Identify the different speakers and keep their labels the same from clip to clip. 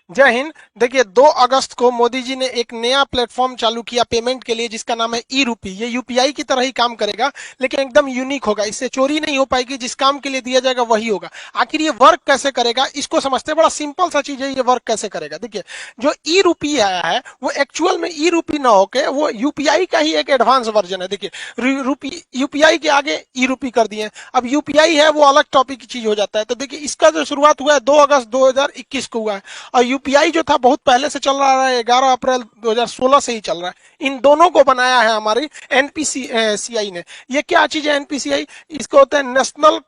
Speaker 1: जय हिंद। देखिए 2 अगस्त को मोदी जी ने एक नया प्लेटफॉर्म चालू किया पेमेंट के लिए, जिसका नाम है ई रूपी। ये यूपीआई की तरह ही काम करेगा, लेकिन एकदम यूनिक होगा। इससे चोरी नहीं हो पाएगी, जिस काम के लिए दिया जाएगा वही होगा। आखिर ये वर्क कैसे करेगा, इसको समझते हैं। बड़ा सिंपल सा चीज है, ये वर्क कैसे करेगा। देखिए, जो ई रूपी आया है वो एक्चुअल में ई रूपी ना होके वो यूपीआई का ही एक एडवांस वर्जन है। देखिए, रूपी यूपीआई के आगे ई रूपी कर दिए। अब यूपीआई है वो अलग टॉपिक की चीज हो जाता है। तो देखिए, इसका जो शुरुआत हुआ है 2 अगस्त 2021 को हुआ है, और यूपीआई जो था बहुत पहले से चल रहा है, 11 अप्रैल 2016 से ही चल रहा है। इन दोनों को बनाया है हमारी एनपीसीआई ने। ये क्या चीज है एनपीसीआई? इसको होता है national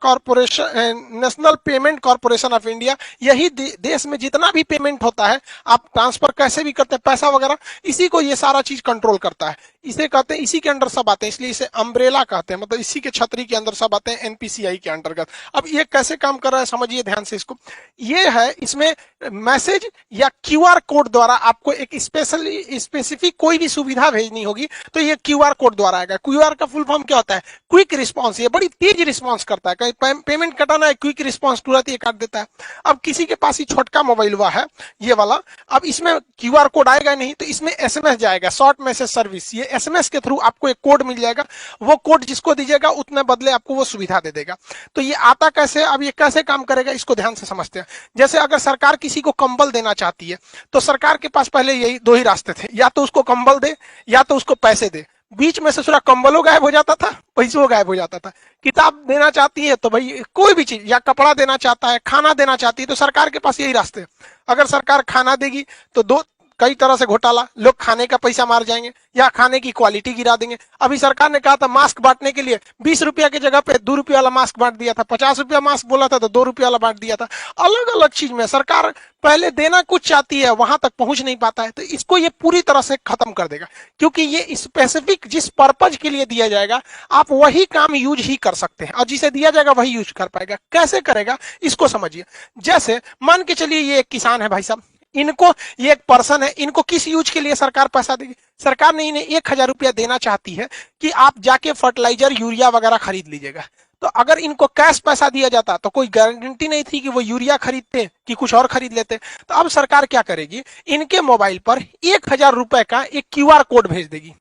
Speaker 1: payment corporation of India. यही देश में जितना भी पेमेंट होता है, आप ट्रांसफर कैसे भी करते हैं पैसा वगैरह, इसी को ये सारा चीज कंट्रोल करता है। इसे कहते हैं, इसी के अंडर सब आते हैं, इसलिए इसे अम्ब्रेला कहते हैं। मतलब इसी के छतरी के अंदर सब आते हैं एनपीसीआई के अंतर्गत। अब ये कैसे काम कर रहा है समझिए ध्यान से इसको। ये है, इसमें मैसेज या क्यूआर कोड द्वारा आपको एक स्पेसिफिक कोई भी सुविधा भेजनी होगी तो ये क्यूआर कोड द्वारा आएगा। क्यूआर का फुल फॉर्म क्या होता है? Quick response. ये बड़ी तेज रिस्पांस करता है। कहीं पेमेंट कटाना है, क्विक रिस्पांस तुरंत ये काट देता है। अब किसी के पास ही छोटका मोबाइल हुआ है ये वाला, अब इसमें क्यूआर कोड आएगा नहीं, तो इसमें एसएमएस जाएगा, शॉर्ट मैसेज सर्विस। ये एसएमएस के थ्रू आपको एक कोड मिल जाएगा। वो कोड जिसको दीजिएगा उतने बदले आपको वो सुविधा दे देगा। तो ये आता कैसे, अब ये कैसे काम करेगा इसको ध्यान से समझते हैं। जैसे अगर सरकार किसी को कंबल देना चाहती है, तो सरकार के पास पहले यही 2 ही रास्ते थे, या तो उसको कंबल दे या तो उसको पैसे दे। बीच में से पूरा कंबलों गायब हो जाता था, पैसों गायब हो जाता था। किताब देना चाहती है तो भाई कोई भी चीज, या कपड़ा देना चाहता है, खाना देना चाहती है, तो सरकार के पास यही रास्ते। अगर सरकार खाना देगी तो कई तरह से घोटाला, लोग खाने का पैसा मार जाएंगे या खाने की क्वालिटी गिरा देंगे। अभी सरकार ने कहा था मास्क बांटने के लिए 20 रुपया की जगह पे 2 रुपया वाला मास्क बांट दिया था, 50 रुपया मास्क बोला था तो 2 रुपया वाला बांट दिया था। अलग अलग चीज में सरकार पहले देना कुछ चाहती है, वहां तक पहुंच नहीं पाता है। तो इसको ये पूरी तरह से खत्म कर देगा, क्योंकि ये स्पेसिफिक जिस पर्पज के लिए दिया जाएगा आप वही काम यूज ही कर सकते हैं, और जिसे दिया जाएगा वही यूज कर पाएगा। कैसे करेगा इसको समझिए। जैसे मान के चलिए ये एक किसान है भाई साहब, इनको, ये एक पर्सन है, इनको किस यूज के लिए सरकार पैसा देगी? सरकार ने इन्हें 1000 रुपया देना चाहती है कि आप जाके फर्टिलाइजर यूरिया वगैरह खरीद लीजिएगा। तो अगर इनको कैश पैसा दिया जाता तो कोई गारंटी नहीं थी कि वो यूरिया खरीदते कि कुछ और खरीद लेते। तो अब सरकार क्या करेगी, इनके मोबाइल पर 1000 रुपए का एक क्यूआर कोड भेज देगी।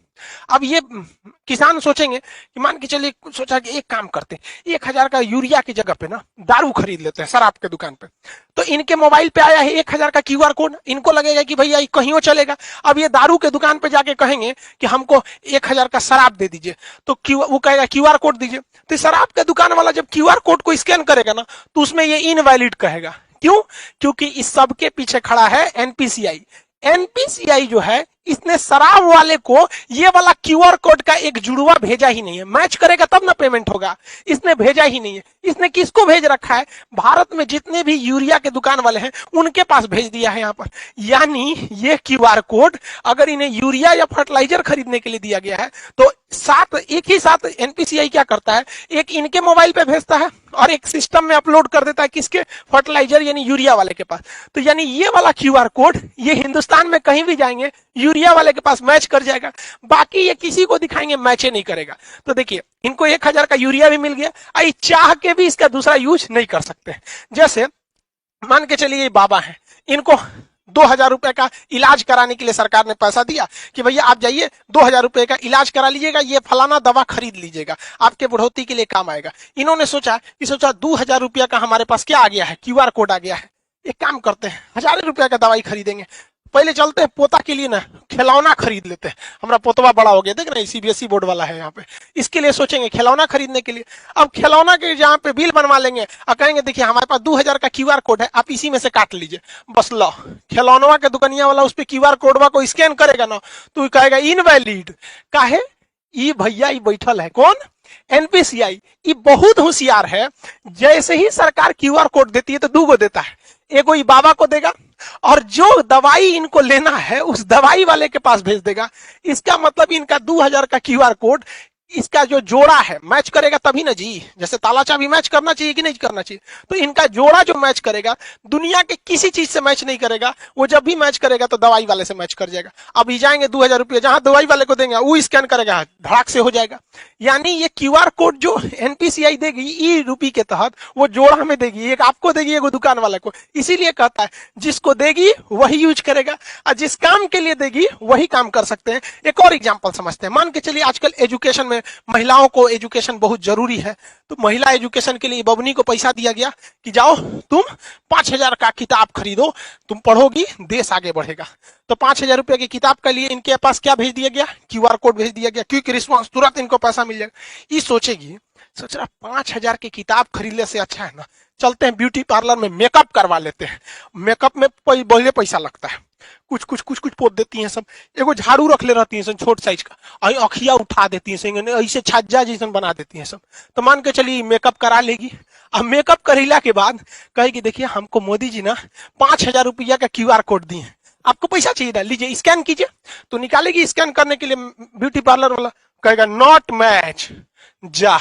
Speaker 1: अब ये किसान सोचेंगे कि मान के चलिए, सोचा कि एक काम करते हैं, 1000 का यूरिया की जगह पे ना दारू खरीद लेते हैं शराब के दुकान पे। तो इनके मोबाइल पे आया है 1000 का क्यूआर कोड, इनको लगेगा कि भैया कहीं चलेगा। अब ये दारू के दुकान पे जाके कहेंगे कि हमको 1000 का शराब दे दीजिए, तो वो कहेगा क्यूआर कोड दीजिए। तो शराब के दुकान वाला जब क्यूआर कोड को स्कैन करेगा ना, तो उसमें ये इनवैलिड कहेगा। क्यों? क्योंकि इस सब के पीछे खड़ा है एनपीसीआई। एनपीसीआई जो है, इसने शराब वाले को ये वाला क्यूआर कोड का एक जुड़वा भेजा ही नहीं है। मैच करेगा तब ना पेमेंट होगा, इसने भेजा ही नहीं है। इसने किसको भेज रखा है? भारत में जितने भी यूरिया के दुकान वाले हैं उनके पास भेज दिया है यहाँ पर। यानी ये क्यूआर कोड अगर इन्हें यूरिया या फर्टिलाइजर खरीदने के लिए दिया गया है, तो एक ही साथ एनपीसीआई क्या करता है, एक इनके मोबाइल पे भेजता है और एक सिस्टम में अपलोड कर देता है, किसके? फर्टिलाइजर यानी यूरिया वाले के पास। तो यानी ये वाला क्यूआर कोड ये हिंदुस्तान में कहीं भी जाएंगे यूरिया वाले के पास मैच कर जाएगा, बाकी ये किसी को दिखाएंगे मैच नहीं करेगा। तो देखिए, इनको 1000 का यूरिया भी मिल गया, आई चाह के भी इसका दूसरा यूज नहीं कर सकते। जैसे मान के चलिए ये बाबा है, इनको 2000 रुपए का इलाज कराने के लिए सरकार ने पैसा दिया कि भैया आप जाइए 2000 रुपए का इलाज करा लीजिएगा, ये फलाना दवा खरीद लीजिएगा, आपके बुढ़ौती के लिए काम आएगा। इन्होंने सोचा 2000 रुपया का हमारे पास क्या आ गया है, क्यूआर कोड आ गया है। एक काम करते हैं, 1000 रुपया का दवाई खरीदेंगे, पहले चलते हैं पोता के लिए ना खिलौना खरीद लेते हैं। हमारा पोतवा बड़ा हो गया, देख ना सीबीएसई बोर्ड वाला है यहाँ पे, इसके लिए सोचेंगे खिलौना खरीदने के लिए। अब खिलौना के जहाँ पे बिल बनवा लेंगे और कहेंगे देखिए हमारे पास 2000 का क्यूआर कोड है, आप इसी में से काट लीजिए, बस लो। खिलौनवा के दुकानिया वाला उस पर क्यूआर कोडवा को स्कैन करेगा ना, तो कहेगा इनवैलिड। काहे? ई भैया ई बैठल है कौन? एनपीसीआई। ये बहुत होशियार है। जैसे ही सरकार क्यूआर कोड देती है तो 2 देता है, एगो ई बाबा को देगा और जो दवाई इनको लेना है उस दवाई वाले के पास भेज देगा। इसका मतलब इनका 2000 का क्यूआर कोड इसका जो जोड़ा है मैच करेगा तभी ना जी, जैसे ताला चाबी मैच करना चाहिए कि नहीं करना चाहिए, तो इनका जोड़ा जो मैच करेगा दुनिया के किसी चीज से मैच नहीं करेगा। वो जब भी मैच करेगा तो दवाई वाले से मैच कर जाएगा। अब जाएंगे 2000 रुपये जहां दवाई वाले को देंगे वो स्कैन करेगा, धड़ाक से हो जाएगा। यानी ये क्यूआर कोड जो एनपीसीआई देगी ई रूपी के तहत, वो जोड़ा में देगी, एक आपको देगी, एक दुकान वाले को। इसीलिए कहता है जिसको देगी वही यूज करेगा, और जिस काम के लिए देगी वही काम कर सकते हैं। एक और एग्जांपल समझते हैं। मान के चलिए आजकल एजुकेशन में महिलाओं को एजुकेशन बहुत जरूरी है, तो महिला एजुकेशन के लिए बबनी को पैसा दिया गया कि जाओ तुम 5000 का किताब खरीदो, तुम पढ़ोगी देश आगे बढ़ेगा। तो 5000 रुपए की किताब के लिए इनके पास क्या भेज दिया गया, क्यूआर कोड भेज दिया गया, क्विक रिस्पॉन्स, तुरंत इनको पैसा मिल जाएगा। ये सोचेगी, सोच रहा 5000 की किताब खरीदने से अच्छा है ना चलते हैं ब्यूटी पार्लर में मेकअप करवा लेते हैं। मेकअप में बहुत पैसा लगता है, कुछ पोत देती हैं सब, एगो झाड़ू रख ले रहती हैं सब छोट साइज का, अखिया उठा देती हैं, ऐसे छज्जा जैसन बना देती हैं सब। तो मान के चलिए मेकअप करा लेगी। अब मेकअप करेला के बाद कहेगी देखिए हमको मोदी जी ना 5000 रुपया का क्यूआर कोड दिए हैं, आपको पैसा चाहिए था, लीजिए स्कैन कीजिए। तो निकालेगी स्कैन करने के लिए, ब्यूटी पार्लर वाला कहेगा नॉट मैच, जा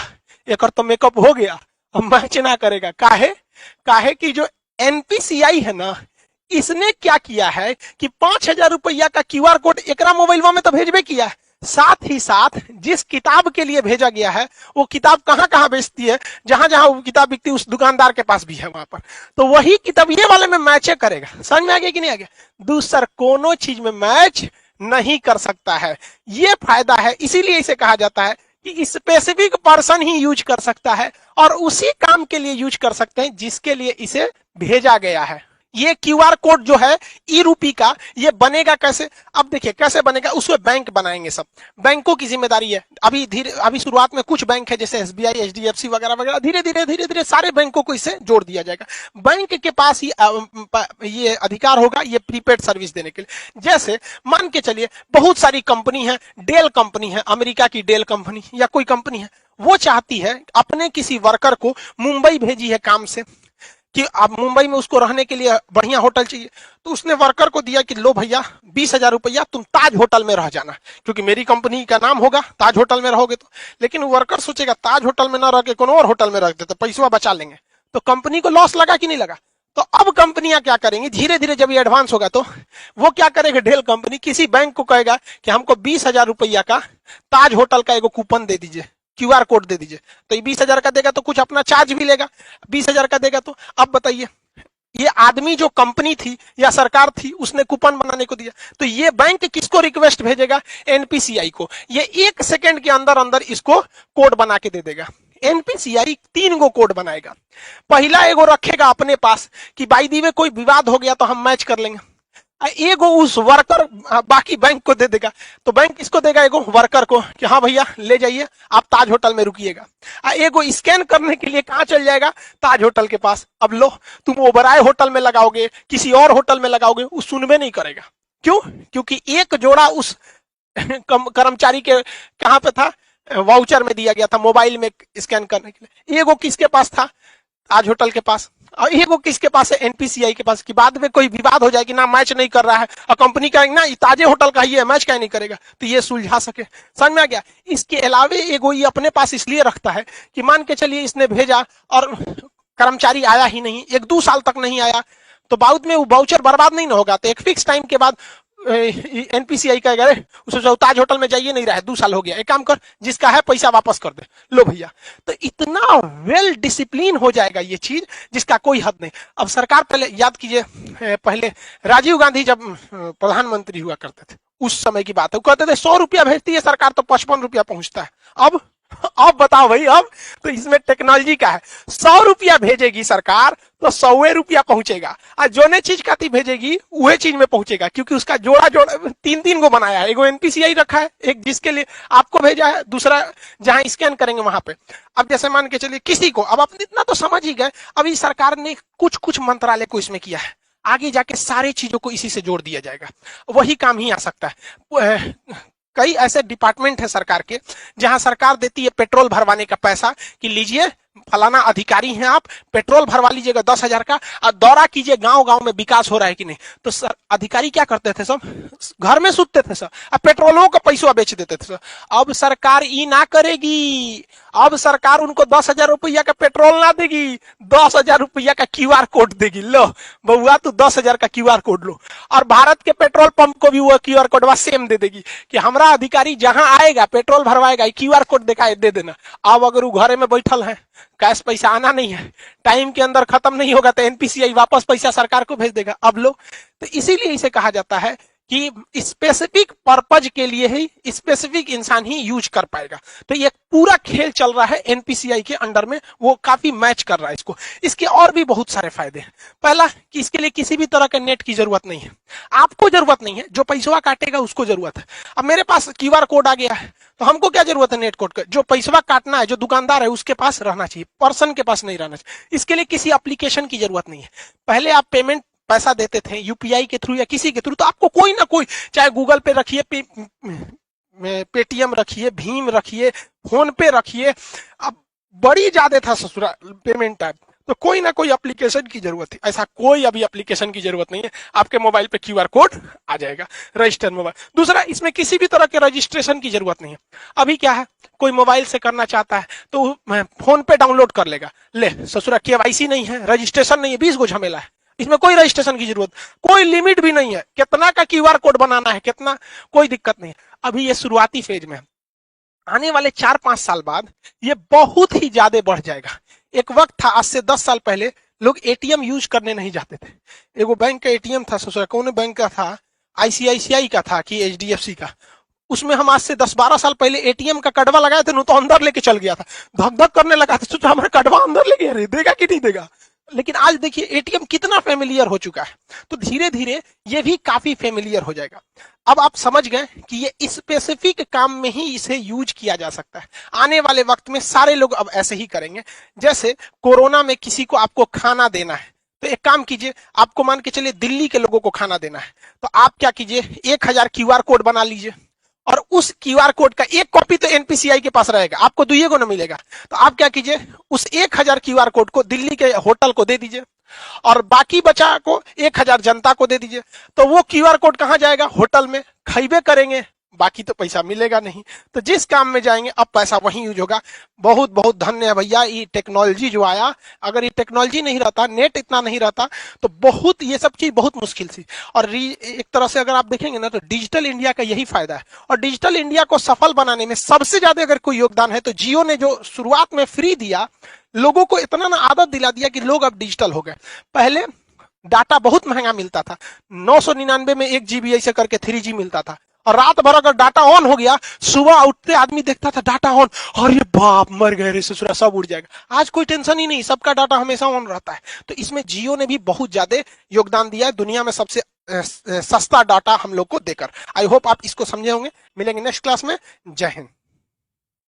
Speaker 1: एक तो मेकअप हो गया, अब मैच ना करेगा। काहे कि जो एनपीसीआई है ना, इसने क्या किया है कि 5000 रुपया का क्यूआर कोड एकरा मोबाइल में तो भेजबे किया है, साथ ही साथ जिस किताब के लिए भेजा गया है वो किताब कहां कहां बेचती है, जहां जहां वो किताब बिकती है उस दुकानदार के पास भी है वहां पर, तो वही किताब ये वाले में मैच करेगा। समझ में आ गया कि नहीं आ गया? दूसर कोनो चीज में मैच नहीं कर सकता है, ये फायदा है। इसीलिए इसे कहा जाता है कि स्पेसिफिक पर्सन ही यूज कर सकता है और उसी काम के लिए यूज कर सकते हैं जिसके लिए इसे भेजा गया है। ये क्यूआर कोड जो है ई रूपी का, ये बनेगा कैसे? अब देखिए कैसे बनेगा, उसमें बैंक बनाएंगे सब, बैंकों की जिम्मेदारी है। अभी शुरुआत में कुछ बैंक है जैसे एसबीआई, एचडीएफसी वगैरह वगैरह, धीरे धीरे सारे बैंकों को इससे जोड़ दिया जाएगा। बैंक के पास ही ये अधिकार होगा ये प्रीपेड सर्विस देने के लिए। जैसे मान के चलिए बहुत सारी कंपनी है, डेल कंपनी है, अमेरिका की डेल कंपनी या कोई कंपनी है, वो चाहती है अपने किसी वर्कर को मुंबई भेजी है काम से कि अब मुंबई में उसको रहने के लिए बढ़िया होटल चाहिए, तो उसने वर्कर को दिया कि लो भैया 20,000 रुपया तुम ताज होटल में रह जाना, क्योंकि मेरी कंपनी का नाम होगा, ताज होटल में रहोगे तो। लेकिन वर्कर सोचेगा ताज होटल में ना रह के कोनो और होटल में रख देते, पैसा बचा लेंगे, तो कंपनी को लॉस लगा कि नहीं लगा? तो अब कंपनियां क्या करेंगी, धीरे धीरे जब ये एडवांस होगा तो वो क्या करेगा, डेल कंपनी किसी बैंक को कहेगा कि हमको 20,000 रुपया का ताज होटल का एगो कूपन दे दीजिए, क्यूआर कोड दे दीजिए। तो ये 20,000 का देगा तो कुछ अपना चार्ज भी लेगा, 20,000 का देगा तो। अब बताइए ये आदमी जो कंपनी थी या सरकार थी उसने कूपन बनाने को दिया, तो ये बैंक किसको रिक्वेस्ट भेजेगा, एनपीसीआई को। ये 1 सेकंड के अंदर अंदर इसको कोड बना के दे देगा। एनपीसीआई 3 गो कोड बनाएगा। पहला एगो रखेगा अपने पास कि बाई दी वे कोई विवाद हो गया तो हम मैच कर लेंगे, एगो उस वर्कर बाकी बैंक को दे देगा। तो बैंक किसको देगा, एगो वर्कर को कि हाँ भैया ले जाइए आप ताज होटल में रुकिएगा। एगो स्कैन करने के लिए कहां चल जाएगा, ताज होटल के पास। अब लो तुम ओबराय होटल में लगाओगे, किसी और होटल में लगाओगे, वो सुनबे नहीं करेगा। क्यों? क्योंकि एक जोड़ा उस कर्मचारी के कहां पे था, वाउचर में दिया गया था मोबाइल में स्कैन करने के लिए। एगो किसके पास था, ताज होटल के पास, और ये वो किसके पास है, एनपीसीआई के पास। कि बाद में कोई विवाद हो जाए कि ना मैच नहीं कर रहा है और कंपनी कहेगी ना ताजे होटल का ही है, मैच क्या नहीं करेगा, तो ये सुलझा सके। समझ में आ गया? इसके अलावे एगो ये अपने पास इसलिए रखता है कि मान के चलिए इसने भेजा और कर्मचारी आया ही नहीं, 1-2 साल तक नहीं आया, तो बाद में वो वाउचर बर्बाद नहीं ना होगा। तो एक फिक्स टाइम के बाद एनपीसीआई कहेगा अरे उसे ताज होटल में जाइए, नहीं रहा है, 2 साल हो गया, एक काम कर जिसका है पैसा वापस कर दे, लो भैया। तो इतना वेल डिसिप्लिन हो जाएगा ये चीज जिसका कोई हद नहीं। अब सरकार पहले याद कीजिए, पहले राजीव गांधी जब प्रधानमंत्री हुआ करते थे उस समय की बात है, वो कहते थे 100 रुपया भेजती है सरकार तो 55 रुपया पहुंचता है। अब बताओ भाई, अब तो इसमें टेक्नोलॉजी का है, 100 रुपया भेजेगी सरकार तो 100 रुपया पहुंचेगा, और जो ने चीज काती भेजेगी वही चीज में पहुंचेगा, क्योंकि उसका जोड़ा 3 गो बनाया है। एगो एनपीसीआई रखा है, एक जिसके लिए आपको भेजा है, दूसरा जहां स्कैन करेंगे वहां पे। अब जैसे मान के चलिए किसी को, अब आप इतना तो समझ ही गए, अभी सरकार ने कुछ मंत्रालय को इसमें किया है, आगे जाके सारी चीजों को इसी से जोड़ दिया जाएगा, वही काम ही आ सकता है। कई ऐसे डिपार्टमेंट है सरकार के जहां सरकार देती है पेट्रोल भरवाने का पैसा कि लीजिए फलाना अधिकारी हैं आप, पेट्रोल भरवा लीजिएगा 10,000 का और दौरा कीजिए गांव गांव में विकास हो रहा है कि नहीं। तो सर अधिकारी क्या करते थे सब, घर में सुतते थे सर, अब पेट्रोलों का पैसा बेच देते थे सर। अब सरकार ये ना करेगी, अब सरकार उनको 10,000 रुपया का पेट्रोल ना देगी, 10,000 रुपया का क्यूआर कोड देगी। लो बउआ तू 10,000 का क्यूआर कोड लो, और भारत के पेट्रोल पंप को भी वो क्यूआर कोड सेम दे देगी कि हमारा अधिकारी जहां आएगा पेट्रोल भरवाएगा, क्यूआर कोड दिखाए दे देना। अब अगर वो घरे में बैठल है, कैश पैसा आना नहीं है, टाइम के अंदर खत्म नहीं होगा, तो एनपीसीआई वापस पैसा सरकार को भेज देगा। अब लो, तो इसीलिए इसे कहा जाता है कि स्पेसिफिक पर्पज के लिए ही स्पेसिफिक इंसान ही यूज कर पाएगा। तो ये पूरा खेल चल रहा है एनपीसीआई के अंडर में, वो काफी मैच कर रहा है इसको। इसके और भी बहुत सारे फायदे हैं। पहला कि इसके लिए किसी भी तरह के नेट की जरूरत नहीं है, आपको जरूरत नहीं है, जो पैसा काटेगा उसको जरूरत है। अब मेरे पास क्यूआर कोड आ गया है, तो हमको क्या जरूरत है नेट कोड का, जो पैसा काटना है जो दुकानदार है उसके पास रहना चाहिए, पर्सन के पास नहीं रहना चाहिए। इसके लिए किसी एप्लीकेशन की जरूरत नहीं है। पहले आप पेमेंट पैसा देते थे यूपीआई के थ्रू या किसी के थ्रू, तो आपको कोई ना कोई, चाहे गूगल पे रखिए, पेटीएम रखिए, भीम रखिए, फोन पे रखिए, अब बड़ी ज्यादा था ससुरा पेमेंट टाइप, तो कोई ना कोई एप्लीकेशन की जरूरत है। ऐसा कोई अभी एप्लीकेशन की जरूरत नहीं है, आपके मोबाइल पे क्यूआर कोड आ जाएगा, रजिस्टर मोबाइल। दूसरा, इसमें किसी भी तरह के रजिस्ट्रेशन की जरूरत नहीं है। अभी क्या है, कोई मोबाइल से करना चाहता है तो फोन पे डाउनलोड कर लेगा, ले ससुरा केवाईसी नहीं है, रजिस्ट्रेशन नहीं है, 20 गो झमेला है, इसमें कोई रजिस्ट्रेशन की जरूरत, कोई लिमिट भी नहीं है, कितना का क्यूआर कोड बनाना है कितना, कोई दिक्कत नहीं है। अभी ये शुरुआती फेज में, आने वाले 4-5 साल बाद ये बहुत ही ज्यादा बढ़ जाएगा। एक वक्त था, आज से 10 साल पहले लोग एटीएम यूज करने नहीं जाते थे। एगो बैंक का एटीएम था ससुरा, कौन बैंक का था, आईसीआईसीआई का था कि एचडीएफसी का, उसमें हम आज से 10-12 साल पहले एटीएम का कड़वा लगाए थे, तो अंदर लेके चल गया था, धक धक करने लगा था, सोचा हमारा कड़वा अंदर ले गया, देगा कि नहीं देगा। लेकिन आज देखिए एटीएम कितना फेमिलियर हो चुका है, तो धीरे धीरे ये भी काफी फेमिलियर हो जाएगा। अब आप समझ गए कि ये स्पेसिफिक काम में ही इसे यूज किया जा सकता है। आने वाले वक्त में सारे लोग अब ऐसे ही करेंगे। जैसे कोरोना में किसी को आपको खाना देना है, तो एक काम कीजिए, आपको मान के चलिए दिल्ली के लोगों को खाना देना है, तो आप क्या कीजिए, 1000 क्यूआर कोड बना लीजिए, और उस क्यूआर कोड का एक कॉपी तो एनपीसीआई के पास रहेगा, आपको दुइये को ना मिलेगा। तो आप क्या कीजिए, उस 1000 क्यूआर कोड को दिल्ली के होटल को दे दीजिए, और बाकी बचा को 1000 जनता को दे दीजिए। तो वो क्यूआर कोड कहां जाएगा, होटल में, खाइबे करेंगे, बाकी तो पैसा मिलेगा नहीं। तो जिस काम में जाएंगे अब पैसा वहीं यूज होगा। बहुत बहुत धन्य है भैया ये टेक्नोलॉजी जो आया, अगर ये टेक्नोलॉजी नहीं रहता, नेट इतना नहीं रहता, तो बहुत ये सब चीज बहुत मुश्किल थी। और एक तरह से अगर आप देखेंगे ना, तो डिजिटल इंडिया का यही फायदा है। और डिजिटल इंडिया को सफल बनाने में सबसे ज्यादा अगर कोई योगदान है तो जियो ने जो शुरुआत में फ्री दिया, लोगों को इतना ना आदत दिला दिया कि लोग अब डिजिटल हो गए। पहले डाटा बहुत महंगा मिलता था, 999 में 1 GB ऐसे करके 3G मिलता था, और रात भर अगर डाटा ऑन हो गया, सुबह उठते आदमी देखता था डाटा ऑन, अरे बाप मर गए रे ससुरा, सब उड़ जाएगा। आज कोई टेंशन ही नहीं, सबका डाटा हमेशा ऑन रहता है। तो इसमें जियो ने भी बहुत ज्यादा योगदान दिया है, दुनिया में सबसे सस्ता डाटा हम लोग को देकर। आई होप आप इसको समझे होंगे। मिलेंगे नेक्स्ट क्लास में। जय हिंद।